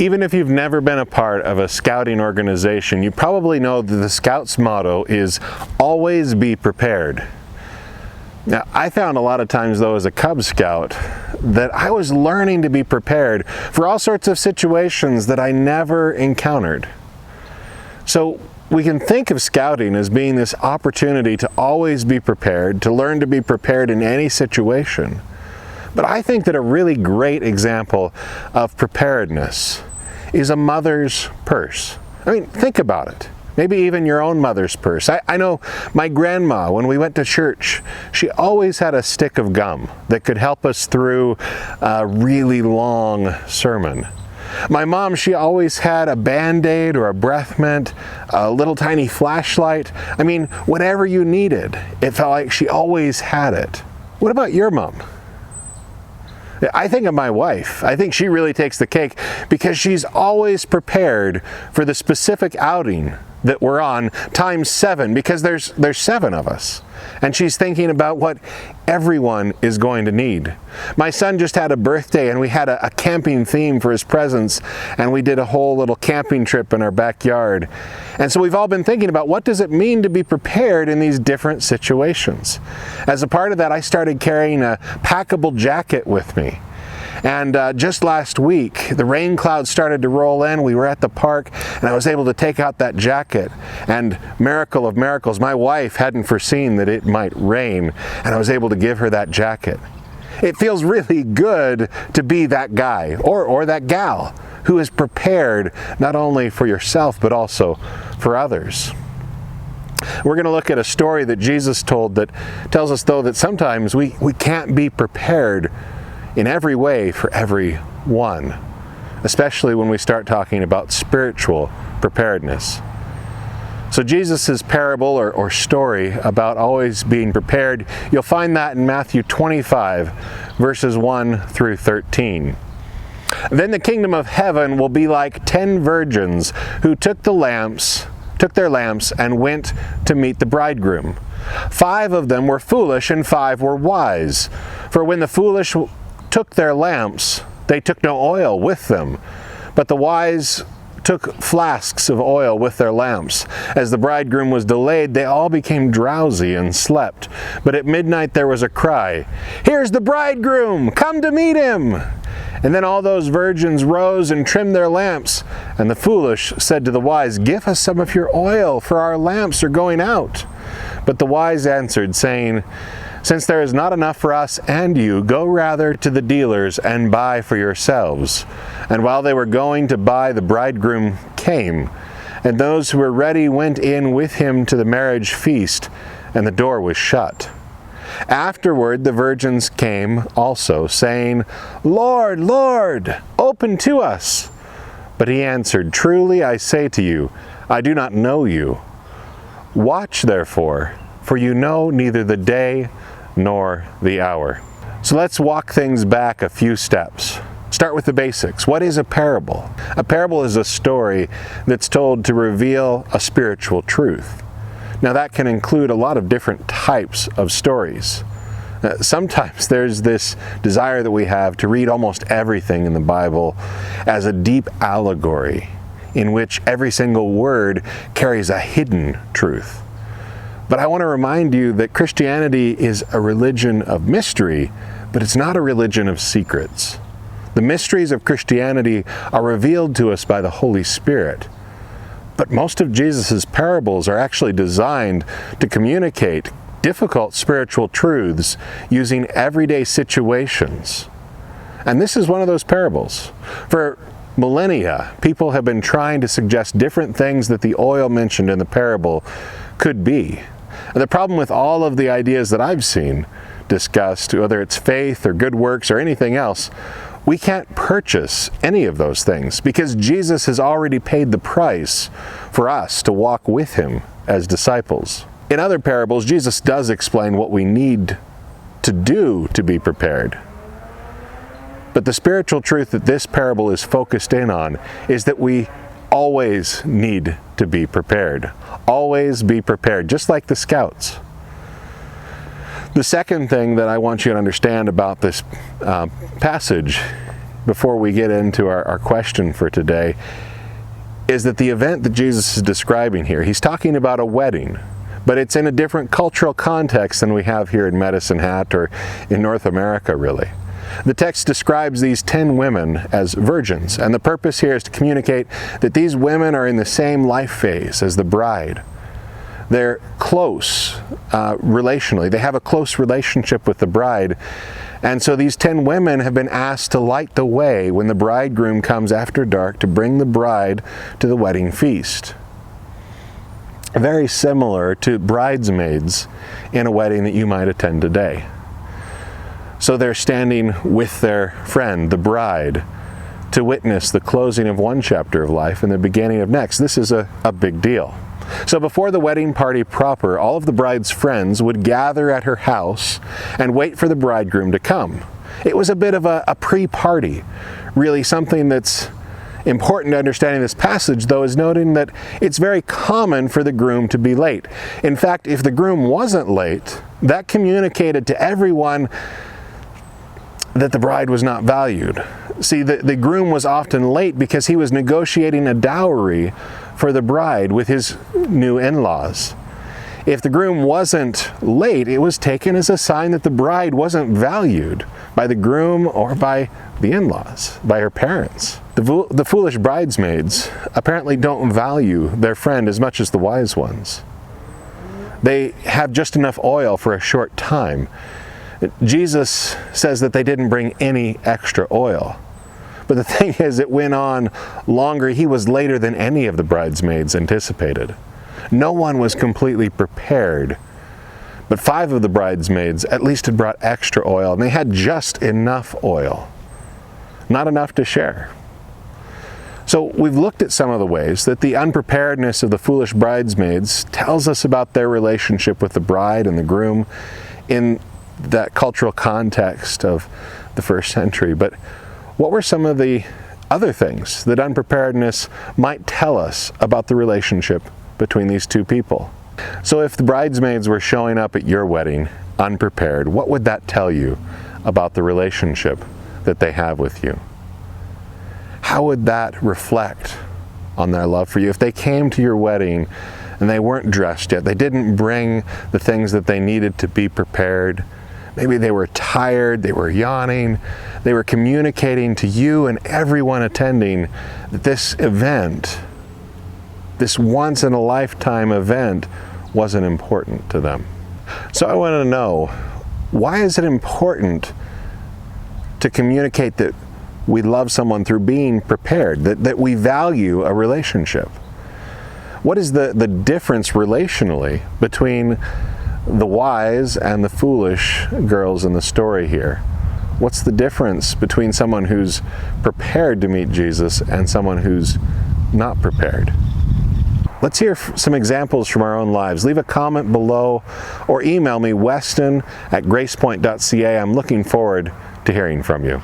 Even if you've never been a part of a scouting organization, you probably know that the Scouts' motto is always be prepared. Now, I found a lot of times, though, as a Cub Scout, that I was learning to be prepared for all sorts of situations that I never encountered. So we can think of scouting as being this opportunity to always be prepared, to learn to be prepared in any situation. But I think that a really great example of preparedness is a mother's purse. I mean, think about it. Maybe even your own mother's purse. I know my grandma, when we went to church, she always had a stick of gum that could help us through a really long sermon. My mom, she always had a Band-Aid or a breath mint, a little tiny flashlight. I mean, whatever you needed, it felt like she always had it. What about your mom? I think of my wife. I think she really takes the cake because she's always prepared for the specific outing that we're on times 7, because there's 7 of us. And she's thinking about what everyone is going to need. My son just had a birthday, and we had a camping theme for his presents, and we did a whole little camping trip in our backyard. And so we've all been thinking about, what does it mean to be prepared in these different situations? As a part of that, I started carrying a packable jacket with me. And just last week, the rain clouds started to roll in. We were at the park, and I was able to take out that jacket. And miracle of miracles, my wife hadn't foreseen that it might rain, and I was able to give her that jacket. It feels really good to be that guy or that gal who is prepared not only for yourself, but also for others. We're going to look at a story that Jesus told that tells us, though, that sometimes we can't be prepared in every way for everyone, especially when we start talking about spiritual preparedness. So Jesus' parable or story about always being prepared, you'll find that in Matthew 25, verses 1 through 13. Then the kingdom of heaven will be like 10 virgins who took their lamps and went to meet the bridegroom. 5 of them were foolish and 5 were wise. For when the foolish took their lamps, they took no oil with them, but the wise took flasks of oil with their lamps. As the bridegroom was delayed, they all became drowsy and slept. But at midnight there was a cry, "Here's the bridegroom! Come to meet him!" And then all those virgins rose and trimmed their lamps. And the foolish said to the wise, "Give us some of your oil, for our lamps are going out." But the wise answered, saying, "Since there is not enough for us and you, go rather to the dealers and buy for yourselves." And while they were going to buy, the bridegroom came, and those who were ready went in with him to the marriage feast, and the door was shut. Afterward the virgins came also, saying, "Lord, Lord, open to us." But he answered, "Truly I say to you, I do not know you. Watch therefore, for you know neither the day nor the hour." So let's walk things back a few steps. Start with the basics. What is a parable? A parable is a story that's told to reveal a spiritual truth. Now that can include a lot of different types of stories. Sometimes there's this desire that we have to read almost everything in the Bible as a deep allegory in which every single word carries a hidden truth. But I want to remind you that Christianity is a religion of mystery, but it's not a religion of secrets. The mysteries of Christianity are revealed to us by the Holy Spirit. But most of Jesus' parables are actually designed to communicate difficult spiritual truths using everyday situations. And this is one of those parables. For millennia, people have been trying to suggest different things that the oil mentioned in the parable could be. And the problem with all of the ideas that I've seen discussed, whether it's faith or good works or anything else, we can't purchase any of those things because Jesus has already paid the price for us to walk with him as disciples. In other parables, Jesus does explain what we need to do to be prepared. But the spiritual truth that this parable is focused in on is that we always need to be prepared. Always be prepared, just like the scouts. The second thing that I want you to understand about this passage before we get into our question for today is that the event that Jesus is describing here, he's talking about a wedding, but it's in a different cultural context than we have here in Medicine Hat or in North America, really. The text describes these 10 women as virgins, and the purpose here is to communicate that these women are in the same life phase as the bride. They're close relationally. They have a close relationship with the bride. And so these 10 women have been asked to light the way when the bridegroom comes after dark to bring the bride to the wedding feast. Very similar to bridesmaids in a wedding that you might attend today. So they're standing with their friend, the bride, to witness the closing of one chapter of life and the beginning of next. This is a big deal. So before the wedding party proper, all of the bride's friends would gather at her house and wait for the bridegroom to come. It was a bit of a pre-party. Really, something that's important to understanding this passage, though, is noting that it's very common for the groom to be late. In fact, if the groom wasn't late, that communicated to everyone that the bride was not valued. See, the groom was often late because he was negotiating a dowry for the bride with his new in-laws. If the groom wasn't late, it was taken as a sign that the bride wasn't valued by the groom or by the in-laws, by her parents. The foolish bridesmaids apparently don't value their friend as much as the wise ones. They have just enough oil for a short time. Jesus says that they didn't bring any extra oil. But the thing is, it went on longer. He was later than any of the bridesmaids anticipated. No one was completely prepared. But 5 of the bridesmaids at least had brought extra oil, and they had just enough oil. Not enough to share. So we've looked at some of the ways that the unpreparedness of the foolish bridesmaids tells us about their relationship with the bride and the groom in that cultural context of the first century. But what were some of the other things that unpreparedness might tell us about the relationship between these two people? So if the bridesmaids were showing up at your wedding unprepared, what would that tell you about the relationship that they have with you? How would that reflect on their love for you? If they came to your wedding and they weren't dressed yet, they didn't bring the things that they needed to be prepared, maybe they were tired, they were yawning, they were communicating to you and everyone attending that this event, this once-in-a-lifetime event, wasn't important to them. So I want to know, why is it important to communicate that we love someone through being prepared, that we value a relationship? What is the difference relationally between the wise and the foolish girls in the story here? What's the difference between someone who's prepared to meet Jesus and someone who's not prepared? Let's hear some examples from our own lives. Leave a comment below or email me, weston@gracepoint.ca. I'm looking forward to hearing from you.